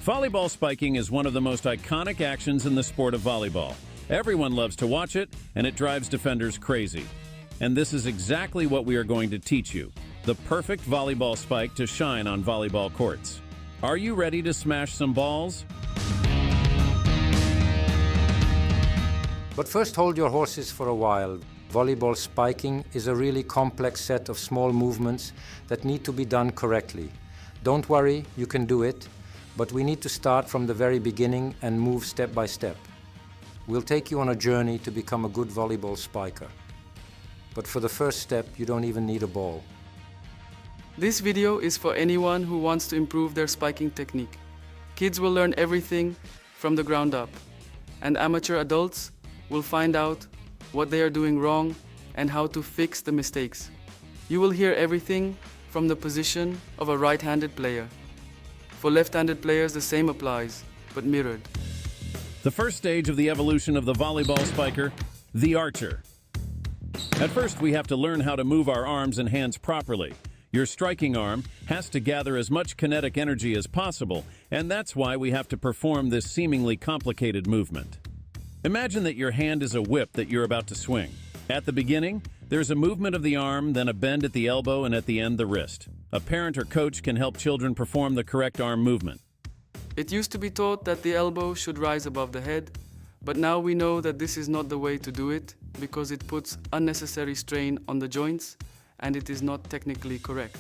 Volleyball spiking is one of the most iconic actions in the sport of volleyball. Everyone loves to watch it, and it drives defenders crazy. And this is exactly what we are going to teach you, the perfect volleyball spike to shine on volleyball courts. Are you ready to smash some balls? But first, hold your horses for a while. Volleyball spiking is a really complex set of small movements that need to be done correctly. Don't worry, you can do it, but we need to start from the very beginning and move step by step. We'll take you on a journey to become a good volleyball spiker. But for the first step, you don't even need a ball. This video is for anyone who wants to improve their spiking technique. Kids will learn everything from the ground up, and amateur adults will find out what they are doing wrong and how to fix the mistakes. You will hear everything from the position of a right-handed player. For left-handed players, the same applies, but mirrored. The first stage of the evolution of the volleyball spiker, the archer. At first, we have to learn how to move our arms and hands properly. Your striking arm has to gather as much kinetic energy as possible, and that's why we have to perform this seemingly complicated movement. Imagine that your hand is a whip that you're about to swing. At the beginning, there's a movement of the arm, then a bend at the elbow, and at the end, the wrist. A parent or coach can help children perform the correct arm movement. It used to be taught that the elbow should rise above the head, but now we know that this is not the way to do it because it puts unnecessary strain on the joints and it is not technically correct.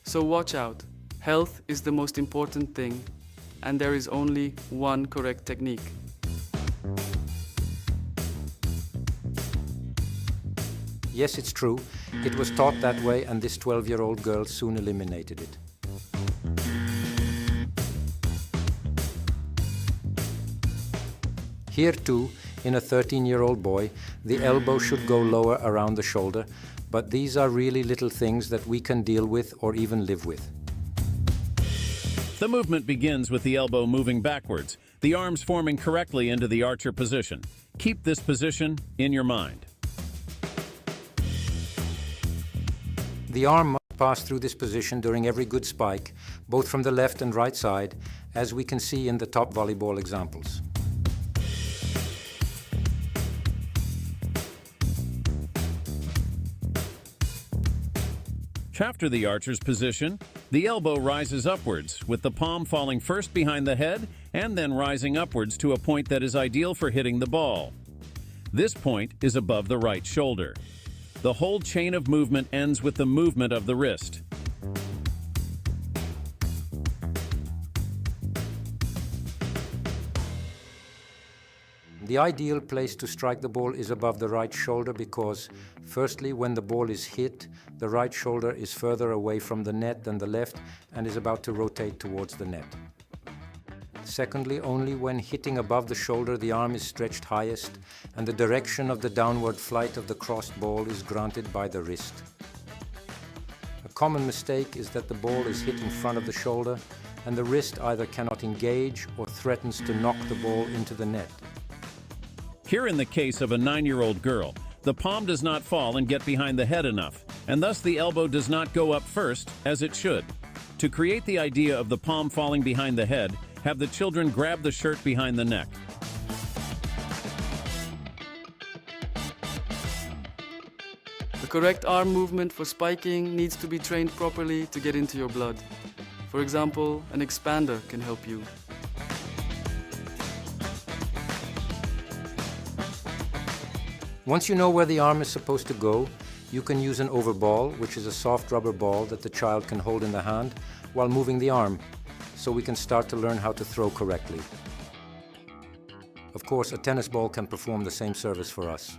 So watch out. Health is the most important thing, and there is only one correct technique. Yes, it's true. It was taught that way, and this 12-year-old girl soon eliminated it. Here too, in a 13-year-old boy, the elbow should go lower around the shoulder, but these are really little things that we can deal with or even live with. The movement begins with the elbow moving backwards, the arms forming correctly into the archer position. Keep this position in your mind. The arm must pass through this position during every good spike, both from the left and right side, as we can see in the top volleyball examples. After the archer's position, the elbow rises upwards, with the palm falling first behind the head and then rising upwards to a point that is ideal for hitting the ball. This point is above the right shoulder. The whole chain of movement ends with the movement of the wrist. The ideal place to strike the ball is above the right shoulder because, firstly, when the ball is hit, the right shoulder is further away from the net than the left and is about to rotate towards the net. Secondly, only when hitting above the shoulder the arm is stretched highest and the direction of the downward flight of the crossed ball is granted by the wrist. A common mistake is that the ball is hit in front of the shoulder and the wrist either cannot engage or threatens to knock the ball into the net. Here in the case of a 9-year-old girl, the palm does not fall and get behind the head enough, and thus the elbow does not go up first, as it should. To create the idea of the palm falling behind the head, have the children grab the shirt behind the neck. The correct arm movement for spiking needs to be trained properly to get into your blood. For example, an expander can help you. Once you know where the arm is supposed to go, you can use an overball, which is a soft rubber ball that the child can hold in the hand while moving the arm, so we can start to learn how to throw correctly. Of course, a tennis ball can perform the same service for us.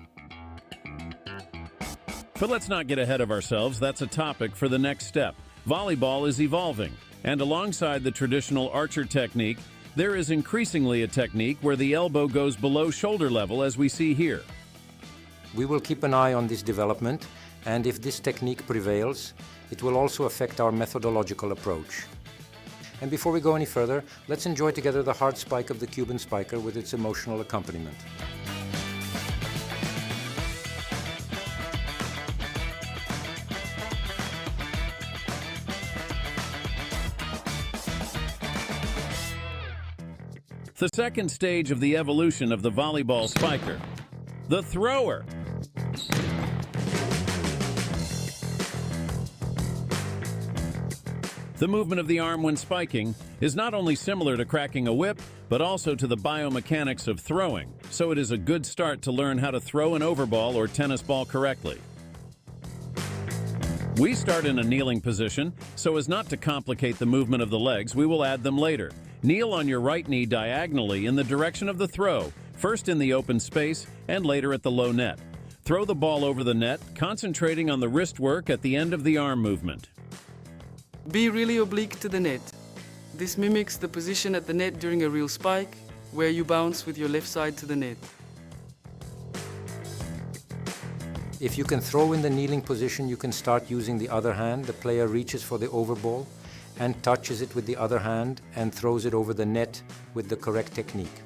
But let's not get ahead of ourselves. That's a topic for the next step. Volleyball is evolving, and alongside the traditional archer technique, there is increasingly a technique where the elbow goes below shoulder level, as we see here. We will keep an eye on this development, and if this technique prevails, it will also affect our methodological approach. And before we go any further, let's enjoy together the hard spike of the Cuban spiker with its emotional accompaniment. The second stage of the evolution of the volleyball spiker, the thrower. The movement of the arm when spiking is not only similar to cracking a whip, but also to the biomechanics of throwing, so it is a good start to learn how to throw an overball or tennis ball correctly. We start in a kneeling position, so as not to complicate the movement of the legs, we will add them later. Kneel on your right knee diagonally in the direction of the throw, first in the open space and later at the low net. Throw the ball over the net, concentrating on the wrist work at the end of the arm movement. Be really oblique to the net. This mimics the position at the net during a real spike, where you bounce with your left side to the net. If you can throw in the kneeling position, you can start using the other hand. The player reaches for the overball and touches it with the other hand and throws it over the net with the correct technique.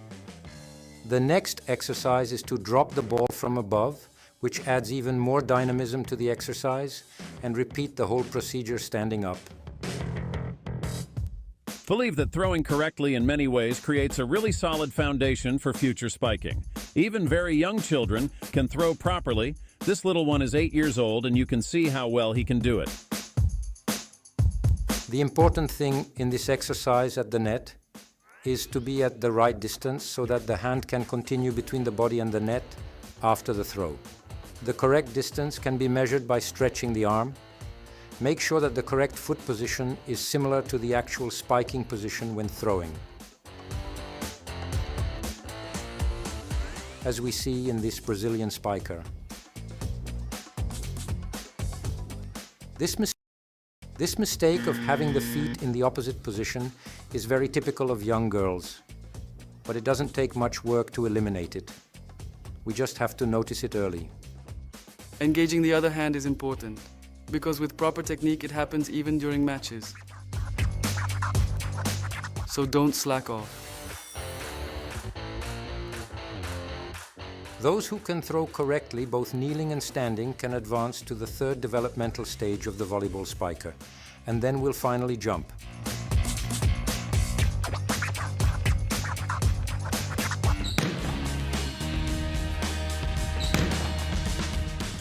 The next exercise is to drop the ball from above, which adds even more dynamism to the exercise, and repeat the whole procedure standing up. Believe that throwing correctly in many ways creates a really solid foundation for future spiking. Even very young children can throw properly. This little one is 8 years old, and you can see how well he can do it. The important thing in this exercise at the net is to be at the right distance so that the hand can continue between the body and the net after the throw. The correct distance can be measured by stretching the arm. Make sure that the correct foot position is similar to the actual spiking position when throwing, as we see in this Brazilian spiker. This mistake of having the feet in the opposite position is very typical of young girls, but it doesn't take much work to eliminate it. We just have to notice it early. Engaging the other hand is important, because with proper technique it happens even during matches. So don't slack off. Those who can throw correctly, both kneeling and standing, can advance to the third developmental stage of the volleyball spiker, and then will finally jump.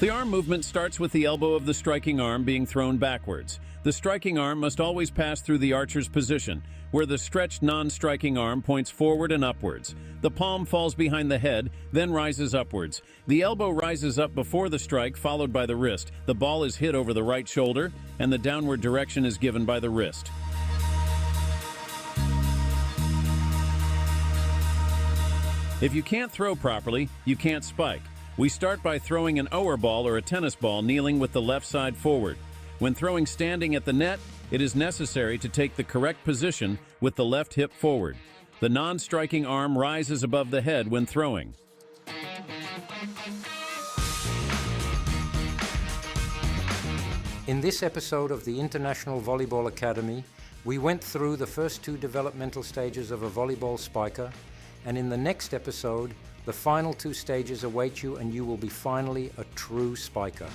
The arm movement starts with the elbow of the striking arm being thrown backwards. The striking arm must always pass through the archer's position, where the stretched non-striking arm points forward and upwards. The palm falls behind the head, then rises upwards. The elbow rises up before the strike, followed by the wrist. The ball is hit over the right shoulder, and the downward direction is given by the wrist. If you can't throw properly, you can't spike. We start by throwing an overball or a tennis ball kneeling with the left side forward. When throwing standing at the net, it is necessary to take the correct position with the left hip forward. The non-striking arm rises above the head when throwing. In this episode of the International Volleyball Academy, we went through the first two developmental stages of a volleyball spiker, and in the next episode, the final two stages await you and you will be finally a true spiker.